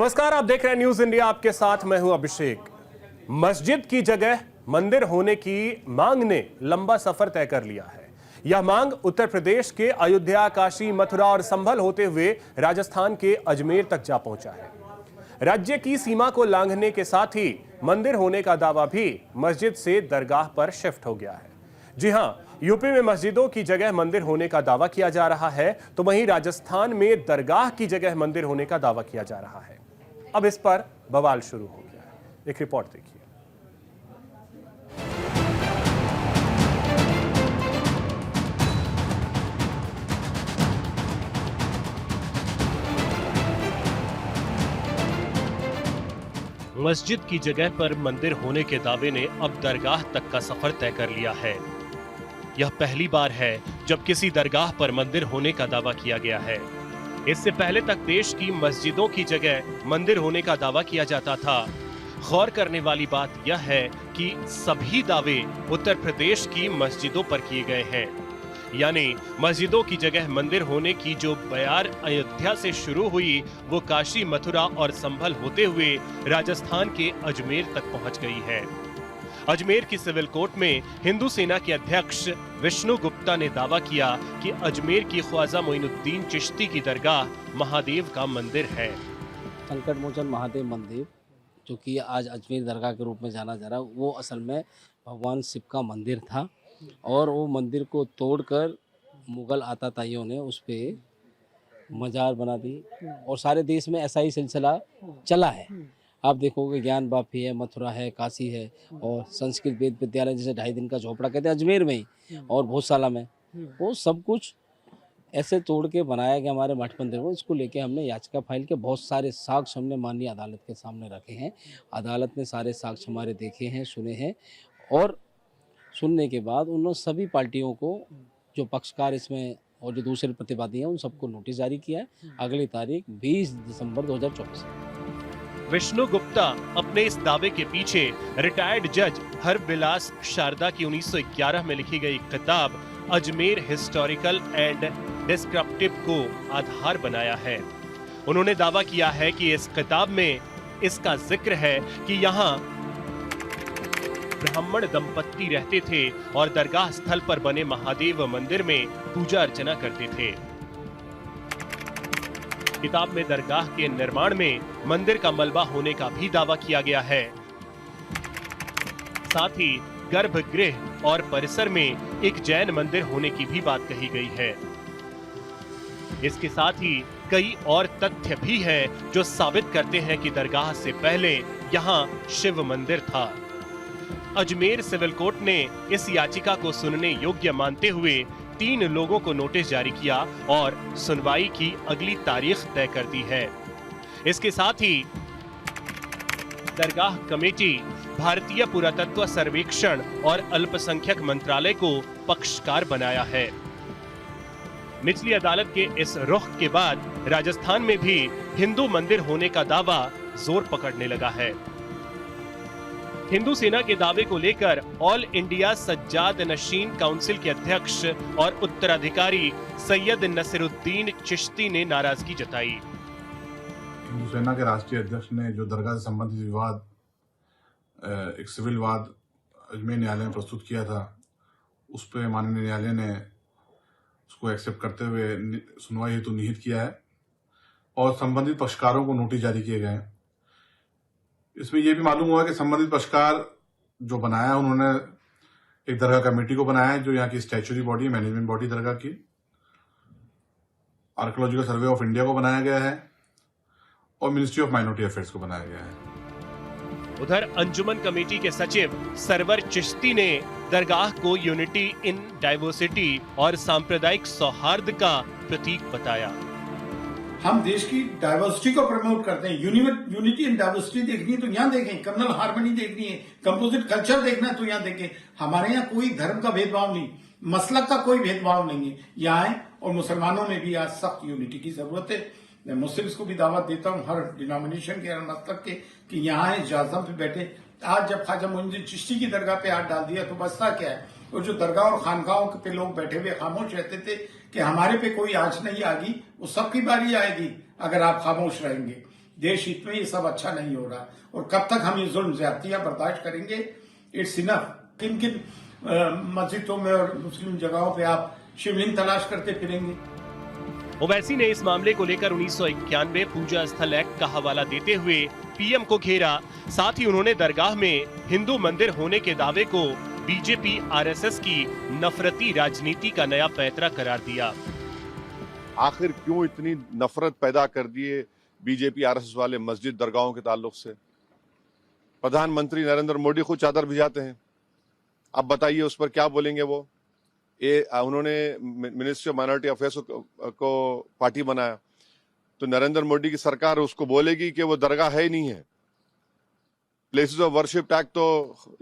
नमस्कार, आप देख रहे हैं न्यूज इंडिया। आपके साथ मैं हूं अभिषेक। मस्जिद की जगह मंदिर होने की मांग ने लंबा सफर तय कर लिया है। यह मांग उत्तर प्रदेश के अयोध्या, काशी, मथुरा और संभल होते हुए राजस्थान के अजमेर तक जा पहुंचा है। राज्य की सीमा को लांघने के साथ ही मंदिर होने का दावा भी मस्जिद से दरगाह पर शिफ्ट हो गया है। जी हां, यूपी में मस्जिदों की जगह मंदिर होने का दावा किया जा रहा है, तो वहीं राजस्थान में दरगाह की जगह मंदिर होने का दावा किया जा रहा है। अब इस पर बवाल शुरू हो गया है। एक रिपोर्ट देखिए। मस्जिद की जगह पर मंदिर होने के दावे ने अब दरगाह तक का सफर तय कर लिया है। यह पहली बार है जब किसी दरगाह पर मंदिर होने का दावा किया गया है। इससे पहले तक देश की मस्जिदों की जगह मंदिर होने का दावा किया जाता था। गौर करने वाली बात यह है कि सभी दावे उत्तर प्रदेश की मस्जिदों पर किए गए हैं। यानी मस्जिदों की जगह मंदिर होने की जो बयार अयोध्या से शुरू हुई, वो काशी, मथुरा और संभल होते हुए राजस्थान के अजमेर तक पहुंच गई है। अजमेर की सिविल कोर्ट में हिंदू सेना के अध्यक्ष विष्णु गुप्ता ने दावा किया कि अजमेर की ख्वाजा मोइनुद्दीन चिश्ती की दरगाह महादेव का मंदिर है। संकट मोचन महादेव मंदिर, जो कि आज अजमेर दरगाह के रूप में जाना जा रहा है, वो असल में भगवान शिव का मंदिर था और वो मंदिर को तोड़कर मुगल आताताइयों ने उस पर मजार बना दी और सारे देश में ऐसा ही सिलसिला चला है। आप देखोगे ज्ञान बापी है, मथुरा है, काशी है और संस्कृत वेद विद्यालय जैसे 2.5 दिन का झोपड़ा कहते हैं अजमेर में ही, और भोजशाला में, वो सब कुछ ऐसे तोड़ के बनाया गया हमारे मठ मंदिर को। इसको लेके हमने याचिका फाइल के बहुत सारे साक्ष्य हमने माननीय अदालत के सामने रखे हैं। अदालत ने सारे साक्ष्य हमारे देखे हैं, सुने हैं, और सुनने के बाद उन्होंने सभी पार्टियों को, जो पक्षकार इसमें और जो दूसरे प्रतिवादी हैं, उन सबको नोटिस जारी किया है। अगली तारीख 20 दिसंबर 2024। विष्णु गुप्ता अपने इस दावे के पीछे रिटायर्ड जज हरविलास शारदा की 1911 में लिखी गई किताब अजमेर हिस्टोरिकल एंड डिस्क्रिप्टिव को आधार बनाया है। उन्होंने दावा किया है कि इस किताब में इसका जिक्र है कि यहाँ ब्राह्मण दंपत्ति रहते थे और दरगाह स्थल पर बने महादेव मंदिर में पूजा अर्चना करते थे। किताब में दरगाह के निर्माण में मंदिर का मलबा होने का भी दावा किया गया है। साथ ही गर्भगृह और परिसर में एक जैन मंदिर होने की भी बात कही गई है। इसके साथ ही कई और तथ्य भी हैं जो साबित करते हैं कि दरगाह से पहले यहाँ शिव मंदिर था। अजमेर सिविल कोर्ट ने इस याचिका को सुनने योग्य मानते हुए 3 लोगों को नोटिस जारी किया और सुनवाई की अगली तारीख तय कर दी है। इसके साथ ही दरगाह कमेटी भारतीय पुरातत्व सर्वेक्षण और अल्पसंख्यक मंत्रालय को पक्षकार बनाया है। निचली अदालत के इस रुख के बाद राजस्थान में भी हिंदू मंदिर होने का दावा जोर पकड़ने लगा है। हिंदू सेना के दावे को लेकर ऑल इंडिया सज्जाद नशीन काउंसिल के अध्यक्ष और उत्तराधिकारी सैयद नसीरुद्दीन चिश्ती ने नाराजगी जताई। हिंदू सेना के राष्ट्रीय अध्यक्ष ने जो दरगाह से संबंधित विवाद, एक सिविल वाद अजमेर न्यायालय में प्रस्तुत किया था, उस पर माननीय न्यायालय ने उसको एक्सेप्ट करते हुए सुनवाई हेतु निहित किया है और संबंधित पक्षकारों को नोटिस जारी किए गए हैं। इसमें यह भी मालूम हुआ कि संबंधित पक्षकार जो बनाया, उन्होंने एक दरगाह कमेटी को बनाया है जो यहाँ की स्टैच्यूटरी बॉडी, मैनेजमेंट बॉडी दरगाह की। आर्कियोलॉजिकल सर्वे ऑफ इंडिया को बनाया गया है और मिनिस्ट्री ऑफ माइनॉरिटी अफेयर्स को बनाया गया है। उधर अंजुमन कमेटी के सचिव सरवर चिश्ती ने दरगाह को यूनिटी इन डाइवर्सिटी और सांप्रदायिक सौहार्द का प्रतीक बताया। हम देश की डाइवर्सिटी को प्रमोट करते हैं। यूनिटी इन डाइवर्सिटी देखनी है तो यहाँ देखें, कम्युनल हार्मनी देखनी है, कंपोजिट कल्चर देखना है तो यहाँ देखें। हमारे यहाँ कोई धर्म का भेदभाव नहीं, मसलक का कोई भेदभाव नहीं है। यहाँ है और मुसलमानों में भी आज सख्त यूनिटी की जरूरत है। मैं मुस्लिम्स को भी दावत देता हूँ, हर डिनोमिनेशन के, हर मसलक के, कि यहाँ है जाजम पे बैठे। आज जब ख्वाजा मोइनुद्दीन चिश्ती की दरगाह पे हाथ डाल दिया तो बचता क्या है? और जो दरगाह और खानगाहों पे लोग बैठे हुए खामोश रहते थे कि हमारे पे कोई आंच नहीं आएगी, वो सबकी बारी आएगी अगर आप खामोश रहेंगे। देश हित में ये सब अच्छा नहीं हो रहा। और कब तक हम ये जुल्म ज्यादतियां बर्दाश्त करेंगे? It's enough. किन किन मस्जिदों में और मुस्लिम जगहों पे आप शिवलिंग तलाश करते फिरेंगे? ओवैसी ने इस मामले को लेकर 1991 पूजा स्थल एक्ट का हवाला देते हुए पीएम को घेरा। साथ ही उन्होंने दरगाह में हिंदू मंदिर होने के दावे को बीजेपी आरएसएस की नफरती राजनीति का नया पैंतरा करार दिया। आखिर क्यों इतनी नफरत पैदा कर दिए बीजेपी आरएसएस वाले मस्जिद दरगाहों के ताल्लुक से? प्रधानमंत्री नरेंद्र मोदी खुद चादर भिजाते हैं। अब बताइए उस पर क्या बोलेंगे वो? उन्होंने मिनिस्ट्री ऑफ माइनॉरिटी अफेयर्स को पार्टी बनाया, तो नरेंद्र मोदी की सरकार उसको बोलेगी कि वो दरगाह है ही नहीं है। प्लेसेस ऑफ वर्शिप एक्ट तो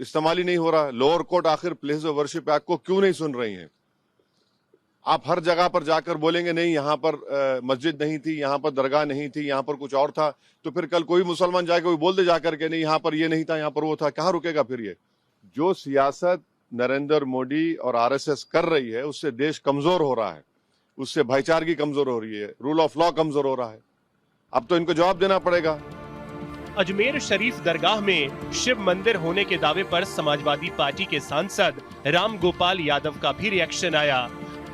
इस्तेमाल ही नहीं हो रहा। लोअर कोर्ट आखिर प्लेसेस ऑफ वर्शिप एक्ट को क्यों नहीं सुन रही है? आप हर जगह पर जाकर बोलेंगे नहीं यहाँ पर मस्जिद नहीं थी, यहाँ पर दरगाह नहीं थी, यहाँ पर कुछ और था, तो फिर कल कोई मुसलमान जाके कोई बोल दे जाकर के नहीं यहाँ पर ये नहीं था, यहाँ पर वो था। कहाँ रुकेगा फिर ये? जो सियासत नरेंद्र मोदी और आरएसएस कर रही है उससे देश कमजोर हो रहा है, उससे भाईचारगी कमजोर हो रही है, रूल ऑफ लॉ कमजोर हो रहा है। अब तो इनको जवाब देना पड़ेगा। अजमेर शरीफ दरगाह में शिव मंदिर होने के दावे पर समाजवादी पार्टी के सांसद राम गोपाल यादव का भी रिएक्शन आया।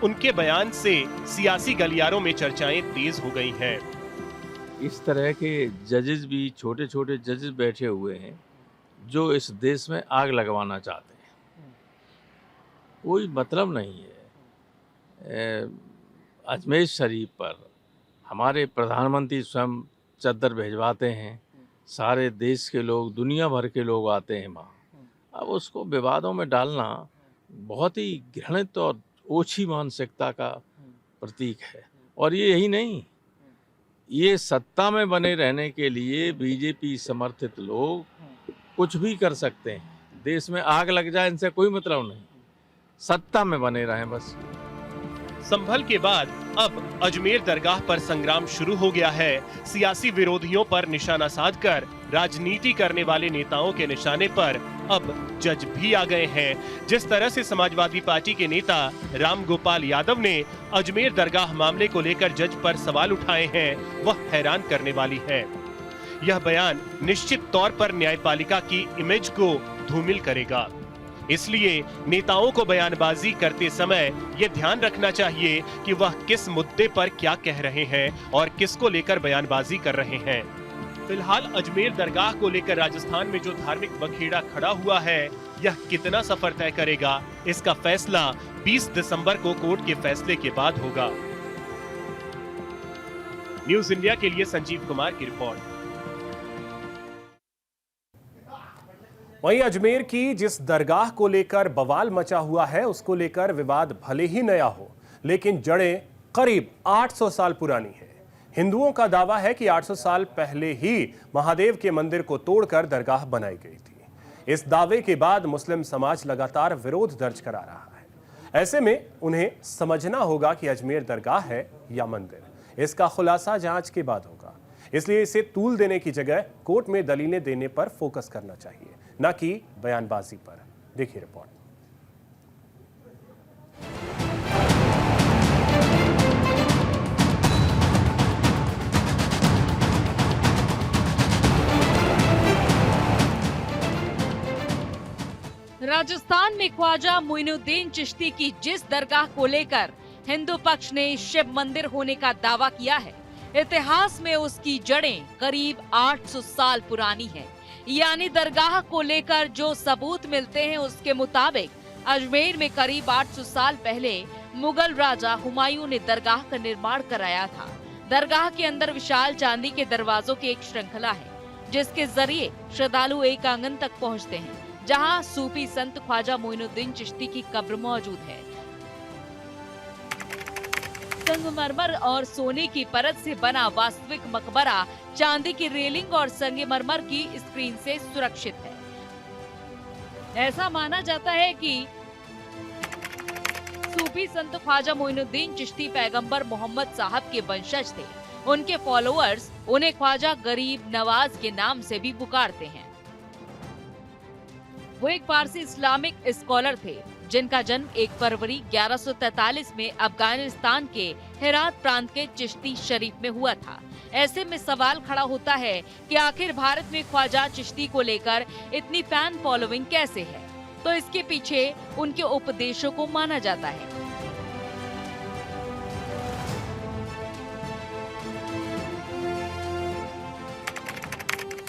उनके बयान से सियासी गलियारों में चर्चाएं तेज हो गई हैं। इस तरह के जजेस भी, छोटे छोटे जजेस बैठे हुए हैं जो इस देश में आग लगवाना चाहते हैं। कोई मतलब नहीं है। अजमेर शरीफ पर हमारे प्रधानमंत्री स्वयं चद्दर भिजवाते हैं, सारे देश के लोग, दुनिया भर के लोग आते हैं वहाँ। अब उसको विवादों में डालना बहुत ही घृणित और ओछी मानसिकता का प्रतीक है। और ये यही नहीं, ये सत्ता में बने रहने के लिए बीजेपी समर्थित लोग कुछ भी कर सकते हैं। देश में आग लग जाए इनसे कोई मतलब नहीं, सत्ता में बने रहें बस। संभल के बाद अब अजमेर दरगाह पर संग्राम शुरू हो गया है। सियासी विरोधियों पर निशाना साधकर राजनीति करने वाले नेताओं के निशाने पर अब जज भी आ गए हैं। जिस तरह से समाजवादी पार्टी के नेता राम गोपाल यादव ने अजमेर दरगाह मामले को लेकर जज पर सवाल उठाए हैं, वह हैरान करने वाली है। यह बयान निश्चित तौर पर न्यायपालिका की इमेज को धूमिल करेगा। इसलिए नेताओं को बयानबाजी करते समय यह ध्यान रखना चाहिए कि वह किस मुद्दे पर क्या कह रहे हैं और किसको लेकर बयानबाजी कर रहे हैं। फिलहाल अजमेर दरगाह को लेकर राजस्थान में जो धार्मिक बखेड़ा खड़ा हुआ है, यह कितना सफर तय करेगा, इसका फैसला 20 दिसंबर को कोर्ट के फैसले के बाद होगा। न्यूज इंडिया के लिए संजीव कुमार की रिपोर्ट। वहीं अजमेर की जिस दरगाह को लेकर बवाल मचा हुआ है, उसको लेकर विवाद भले ही नया हो, लेकिन जड़ें करीब 800 साल पुरानी हैं। हिंदुओं का दावा है कि 800 साल पहले ही महादेव के मंदिर को तोड़कर दरगाह बनाई गई थी। इस दावे के बाद मुस्लिम समाज लगातार विरोध दर्ज करा रहा है। ऐसे में उन्हें समझना होगा कि अजमेर दरगाह है या मंदिर। इसका खुलासा जांच के बाद होगा, इसलिए इसे तूल देने की जगह कोर्ट में दलीलें देने पर फोकस करना चाहिए, न कि बयानबाजी पर। देखिए रिपोर्ट। राजस्थान में ख्वाजा मोइनुद्दीन चिश्ती की जिस दरगाह को लेकर हिंदू पक्ष ने शिव मंदिर होने का दावा किया है, इतिहास में उसकी जड़ें करीब 800 साल पुरानी हैं। यानी दरगाह को लेकर जो सबूत मिलते हैं उसके मुताबिक अजमेर में करीब 800 साल पहले मुगल राजा हुमायूं ने दरगाह का निर्माण कराया था। दरगाह के अंदर विशाल चांदी के दरवाजों की एक श्रृंखला है, जिसके जरिए श्रद्धालु एक आंगन तक पहुंचते हैं, जहां सूफी संत ख्वाजा मोइनुद्दीन चिश्ती की कब्र मौजूद है। संगमरमर और सोने की परत से बना वास्तविक मकबरा चांदी की रेलिंग और संगमरमर की स्क्रीन से सुरक्षित है। ऐसा माना जाता है कि सूफी संत ख्वाजा मोइनुद्दीन चिश्ती पैगंबर मोहम्मद साहब के वंशज थे। उनके फॉलोअर्स उन्हें ख्वाजा गरीब नवाज के नाम से भी पुकारते हैं। वो एक फारसी इस्लामिक स्कॉलर थे, जिनका जन्म 1 फरवरी 1143 में अफगानिस्तान के हेरात प्रांत के चिश्ती शरीफ में हुआ था। ऐसे में सवाल खड़ा होता है कि आखिर भारत में ख्वाजा चिश्ती को लेकर इतनी फैन फॉलोइंग कैसे है? तो इसके पीछे उनके उपदेशों को माना जाता है।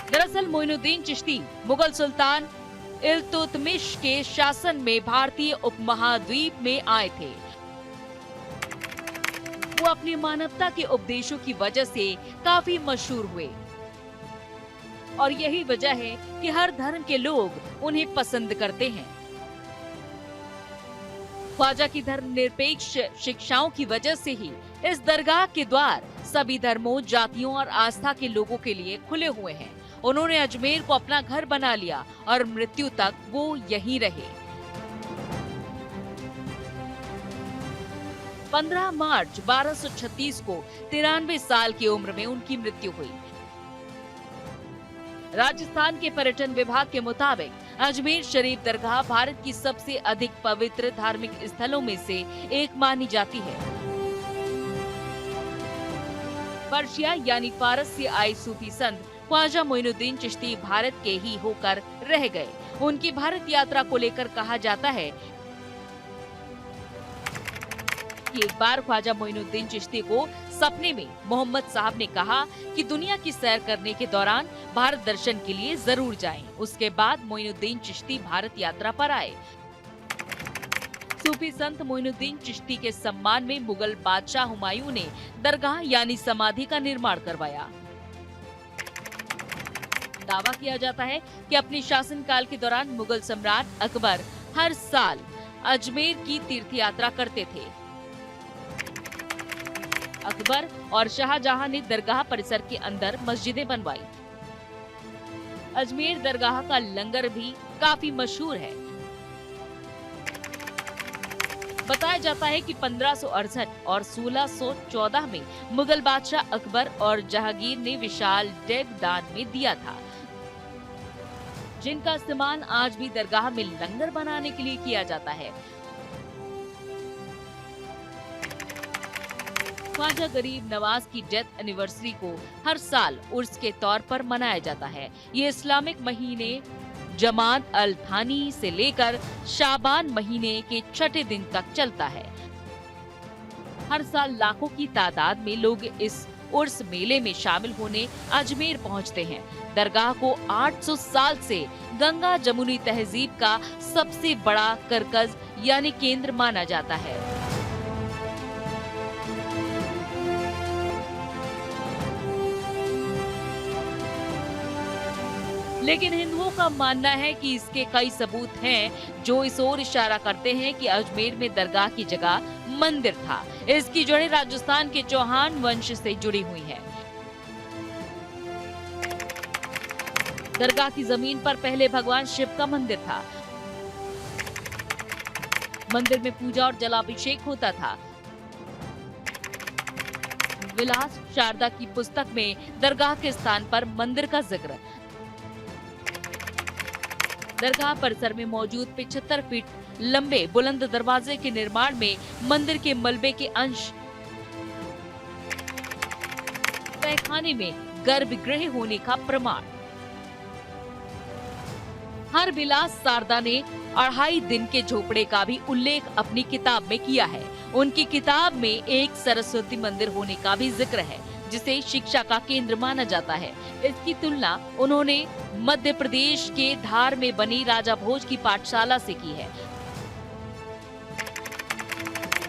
दरअसल मोइनुद्दीन चिश्ती मुगल सुल्तान इल्तुतमिश के शासन में भारतीय उपमहाद्वीप में आए थे। वो अपनी मानवता के उपदेशों की वजह से काफी मशहूर हुए और यही वजह है कि हर धर्म के लोग उन्हें पसंद करते हैं। ख्वाजा की धर्मनिरपेक्ष शिक्षाओं की वजह से ही इस दरगाह के द्वार सभी धर्मों, जातियों और आस्था के लोगों के लिए खुले हुए हैं। उन्होंने अजमेर को अपना घर बना लिया और मृत्यु तक वो यहीं रहे। 15 मार्च 1236 को 93 साल की उम्र में उनकी मृत्यु हुई। राजस्थान के पर्यटन विभाग के मुताबिक अजमेर शरीफ दरगाह भारत की सबसे अधिक पवित्र धार्मिक स्थलों में से एक मानी जाती है। पर्शिया यानी फारस से आए सूफी संत ख्वाजा मोइनुद्दीन चिश्ती भारत के ही होकर रह गए। उनकी भारत यात्रा को लेकर कहा जाता है कि एक बार ख्वाजा मोइनुद्दीन चिश्ती को सपने में मोहम्मद साहब ने कहा कि दुनिया की सैर करने के दौरान भारत दर्शन के लिए जरूर जाएं। उसके बाद मोइनुद्दीन चिश्ती भारत यात्रा पर आए। सूफी संत मोइनुद्दीन चिश्ती के सम्मान में मुगल बादशाह हुमायूं ने दरगाह यानी समाधि का निर्माण करवाया। दावा किया जाता है कि अपने शासनकाल के दौरान मुगल सम्राट अकबर हर साल अजमेर की तीर्थ यात्रा करते थे। अकबर और शाहजहां ने दरगाह परिसर के अंदर मस्जिदें बनवाई। अजमेर दरगाह का लंगर भी काफी मशहूर है। बताया जाता है कि 1568 और 1614 में मुगल बादशाह अकबर और जहांगीर ने विशाल डेग दान में दिया था, जिनका इस्तेमाल आज भी दरगाह में लंगर बनाने के लिए किया जाता है। ख्वाजा गरीब नवाज की डेथ एनिवर्सरी को हर साल उर्स के तौर पर मनाया जाता है। ये इस्लामिक महीने जमात अल थानी से लेकर शाबान महीने के छठे दिन तक चलता है। हर साल लाखों की तादाद में लोग इस उर्स मेले में शामिल होने अजमेर पहुंचते हैं। दरगाह को 800 साल से गंगा जमुनी तहजीब का सबसे बड़ा करकज यानी केंद्र माना जाता है। लेकिन हिंदुओं का मानना है कि इसके कई सबूत हैं जो इस ओर इशारा करते हैं कि अजमेर में दरगाह की जगह मंदिर था। इसकी जड़ें राजस्थान के चौहान वंश से जुड़ी हुई हैं। दरगाह की जमीन पर पहले भगवान शिव का मंदिर था। मंदिर में पूजा और जलाभिषेक होता था। विलास शारदा की पुस्तक में दरगाह के स्थान पर मंदिर का जिक्र। दरगाह परिसर में मौजूद 75 फीट लंबे बुलंद दरवाजे के निर्माण में मंदिर के मलबे के अंश, तहखाने में गर्भगृह होने का प्रमाण। हर विलास शारदा ने 2.5 दिन के झोपड़े का भी उल्लेख अपनी किताब में किया है। उनकी किताब में एक सरस्वती मंदिर होने का भी जिक्र है, जिसे शिक्षा का केंद्र माना जाता है। इसकी तुलना उन्होंने मध्य प्रदेश के धार में बनी राजा भोज की पाठशाला से की है।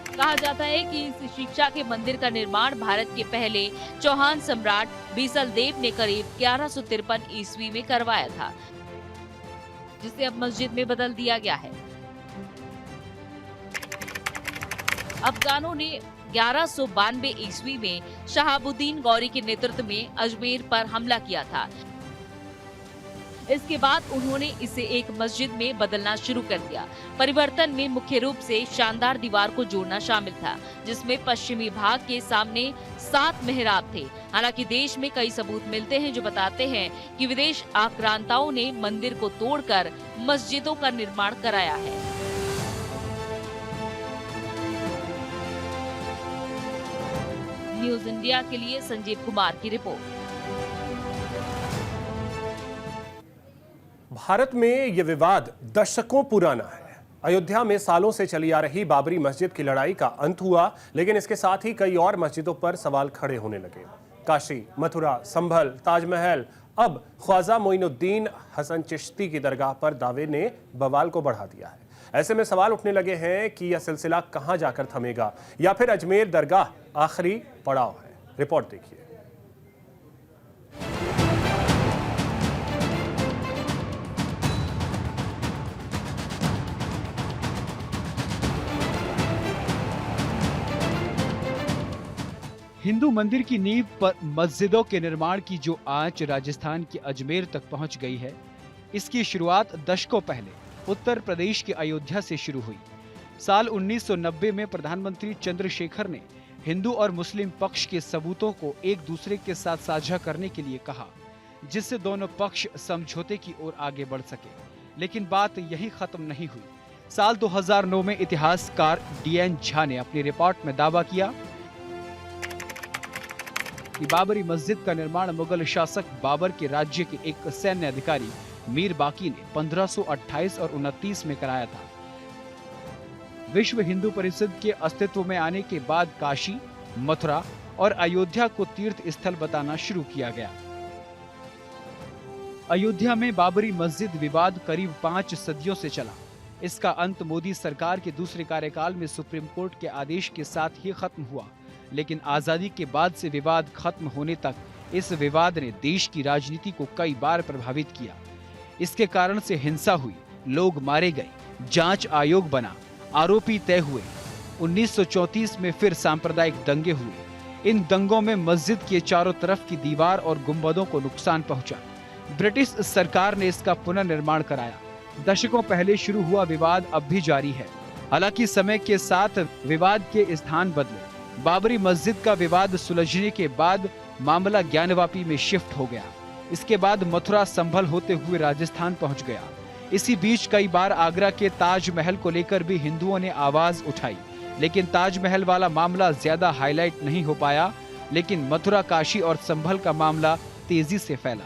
कहा जाता है कि इस शिक्षा के मंदिर का निर्माण भारत के पहले चौहान सम्राट बीसल देव ने करीब 1153 ईस्वी में करवाया था, जिसे अब मस्जिद में बदल दिया गया है। अफगानों ने 1192 ईस्वी में शहाबुद्दीन गौरी के नेतृत्व में अजमेर पर हमला किया था। इसके बाद उन्होंने इसे एक मस्जिद में बदलना शुरू कर दिया। परिवर्तन में मुख्य रूप से शानदार दीवार को जोड़ना शामिल था, जिसमें पश्चिमी भाग के सामने 7 मेहराब थे। हालांकि देश में कई सबूत मिलते हैं जो बताते हैं कि विदेश आक्रांताओं ने मंदिर को तोड़कर मस्जिदों का निर्माण कराया है। न्यूज इंडिया के लिए संजीव कुमार की रिपोर्ट। भारत में ये विवाद दशकों पुराना है। अयोध्या में सालों से चली आ रही बाबरी मस्जिद की लड़ाई का अंत हुआ, लेकिन इसके साथ ही कई और मस्जिदों पर सवाल खड़े होने लगे। काशी, मथुरा, संभल, ताजमहल, अब ख्वाजा मोइनुद्दीन हसन चिश्ती की दरगाह पर दावे ने बवाल को बढ़ा दिया है। ऐसे में सवाल उठने लगे हैं कि यह सिलसिला कहां जाकर थमेगा, या फिर अजमेर दरगाह आखिरी पड़ाव है। रिपोर्ट देखिए। हिंदू मंदिर की नींव पर मस्जिदों के निर्माण की जो आंच राजस्थान के अजमेर तक पहुंच गई है, इसकी शुरुआत दशकों पहले उत्तर प्रदेश के अयोध्या से शुरू हुई। साल 1990 में प्रधानमंत्री चंद्रशेखर ने हिंदू और मुस्लिम पक्ष के सबूतों को एक दूसरे के साथ साझा करने के लिए कहा, जिससे दोनों पक्ष समझौते की ओर आगे बढ़ सके। लेकिन बात यही खत्म नहीं हुई। साल 2009 में इतिहासकार DN झा ने अपनी रिपोर्ट में दावा किया कि बाबरी मस्जिद का निर्माण मुगल शासक बाबर के राज्य के एक सैन्य अधिकारी मीर बाकी ने 1528 और 29 में कराया था। विश्व हिंदू परिषद के अस्तित्व में आने के बाद काशी, मथुरा और अयोध्या को तीर्थ स्थल बताना शुरू किया गया। अयोध्या में बाबरी मस्जिद विवाद करीब 5 सदियों से चला। इसका अंत मोदी सरकार के दूसरे कार्यकाल में सुप्रीम कोर्ट के आदेश के साथ ही खत्म हुआ। लेकिन आजादी के बाद से विवाद खत्म होने तक इस विवाद ने देश की राजनीति को कई बार प्रभावित किया। इसके कारण से हिंसा हुई, लोग मारे गए, जांच आयोग बना, आरोपी तय हुए। 1934 में फिर सांप्रदायिक दंगे हुए। इन दंगों में मस्जिद के चारों तरफ की दीवार और गुंबदों को नुकसान पहुंचा। ब्रिटिश सरकार ने इसका पुनर्निर्माण कराया। दशकों पहले शुरू हुआ विवाद अब भी जारी है। हालांकि समय के साथ विवाद के स्थान बदले। बाबरी मस्जिद का विवाद सुलझने के बाद मामला ज्ञानवापी में शिफ्ट हो गया। इसके बाद मथुरा संभल होते हुए राजस्थान पहुंच गया। इसी बीच कई बार आगरा के ताजमहल को लेकर भी हिंदुओं ने आवाज उठाई, लेकिन ताजमहल वाला मामला ज्यादा हाईलाइट नहीं हो पाया। लेकिन मथुरा, काशी और संभल का मामला तेजी से फैला।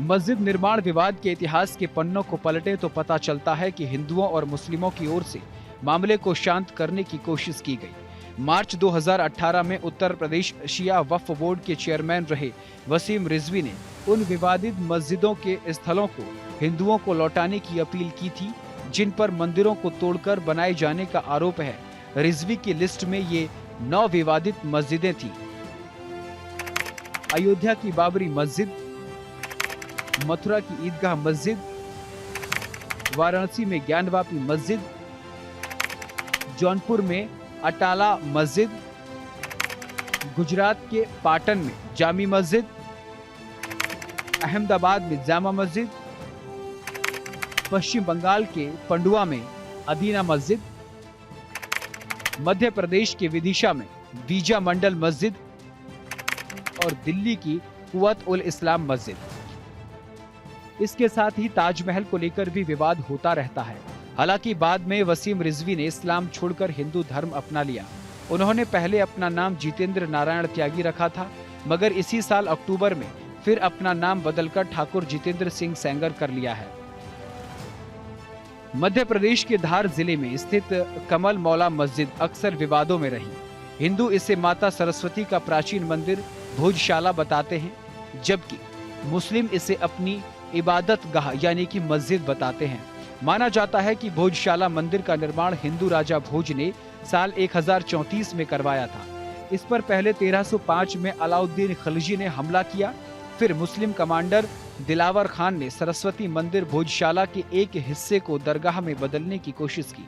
मस्जिद निर्माण विवाद के इतिहास के पन्नों को पलटे तो पता चलता है कि हिंदुओं और मुस्लिमों की ओर से मामले को शांत करने की कोशिश की गई। मार्च 2018 में उत्तर प्रदेश शिया वक्फ बोर्ड के चेयरमैन रहे वसीम रिजवी ने उन विवादित मस्जिदों के स्थलों को हिंदुओं को लौटाने की अपील की थी, जिन पर मंदिरों को तोड़कर बनाए जाने का आरोप है। रिजवी की लिस्ट में ये 9 विवादित मस्जिदें थीं। अयोध्या की बाबरी मस्जिद, मथुरा की ईदगाह मस्जिद, वाराणसी में ज्ञानवापी मस्जिद, जौनपुर में अटाला मस्जिद, गुजरात के पाटन में जामी मस्जिद, अहमदाबाद में जामा मस्जिद, पश्चिम बंगाल के पंडुआ में अदीना मस्जिद, मध्य प्रदेश के विदिशा में बीजा मंडल मस्जिद और दिल्ली की कुवत उल इस्लाम मस्जिद। इसके साथ ही ताजमहल को लेकर भी विवाद होता रहता है। हालांकि बाद में वसीम रिजवी ने इस्लाम छोड़कर हिंदू धर्म अपना लिया। उन्होंने पहले अपना नाम जितेंद्र नारायण त्यागी रखा था, मगर इसी साल अक्टूबर में फिर अपना नाम बदलकर ठाकुर जितेंद्र सिंह सेंगर कर लिया है। मध्य प्रदेश के धार जिले में स्थित कमल मौला मस्जिद अक्सर विवादों में रही। हिंदू इसे माता सरस्वती का प्राचीन मंदिर भोजशाला बताते हैं, जबकि मुस्लिम इसे अपनी इबादत गाह यानी कि मस्जिद बताते हैं। माना जाता है कि भोजशाला मंदिर का निर्माण हिंदू राजा भोज ने साल 1034 में करवाया था। इस पर पहले 1305 में अलाउद्दीन खिलजी ने हमला किया। फिर मुस्लिम कमांडर दिलावर खान ने सरस्वती मंदिर भोजशाला के एक हिस्से को दरगाह में बदलने की कोशिश की।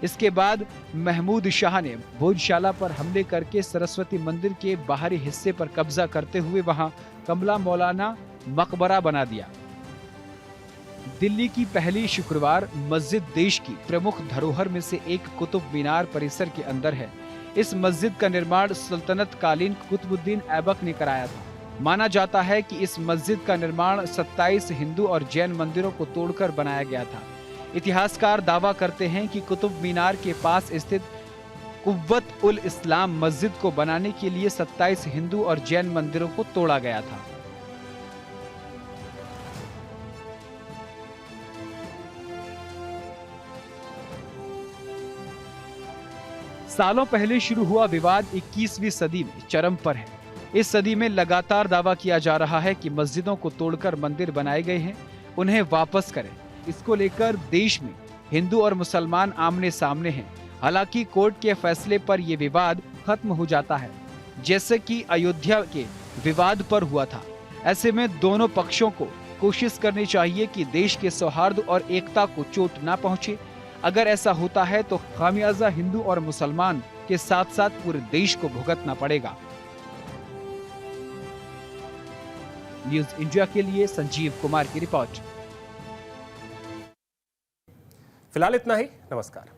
इसके बाद महमूद शाह ने भोजशाला पर हमले करके सरस्वती मंदिर के बाहरी हिस्से पर कब्जा करते हुए वहां कमला मौलाना मकबरा बना दिया। दिल्ली की पहली शुक्रवार मस्जिद देश की प्रमुख धरोहर में से एक कुतुब मीनार परिसर के अंदर है। इस मस्जिद का निर्माण सल्तनत कालीन कुतुबुद्दीन ऐबक ने कराया था। माना जाता है कि इस मस्जिद का निर्माण 27 हिंदू और जैन मंदिरों को तोड़कर बनाया गया था। इतिहासकार दावा करते हैं कि कुतुब मीनार के पास स्थित कुव्वत उल इस्लाम मस्जिद को बनाने के लिए 27 हिंदू और जैन मंदिरों को तोड़ा गया था। सालों पहले शुरू हुआ विवाद 21वीं सदी में चरम पर है। इस सदी में लगातार दावा किया जा रहा है कि मस्जिदों को तोड़कर मंदिर बनाए गए हैं, उन्हें वापस करें। इसको लेकर देश में हिंदू और मुसलमान आमने सामने हैं। हालांकि कोर्ट के फैसले पर यह विवाद खत्म हो जाता है, जैसे कि अयोध्या के विवाद पर हुआ था। ऐसे में दोनों पक्षों को कोशिश करनी चाहिए कि देश के सौहार्द और एकता को चोट ना पहुंचे। अगर ऐसा होता है तो खामियाजा हिंदू और मुसलमान के साथ साथ पूरे देश को भुगतना पड़ेगा। न्यूज इंडिया के लिए संजीव कुमार की रिपोर्ट। फिलहाल इतना ही। नमस्कार।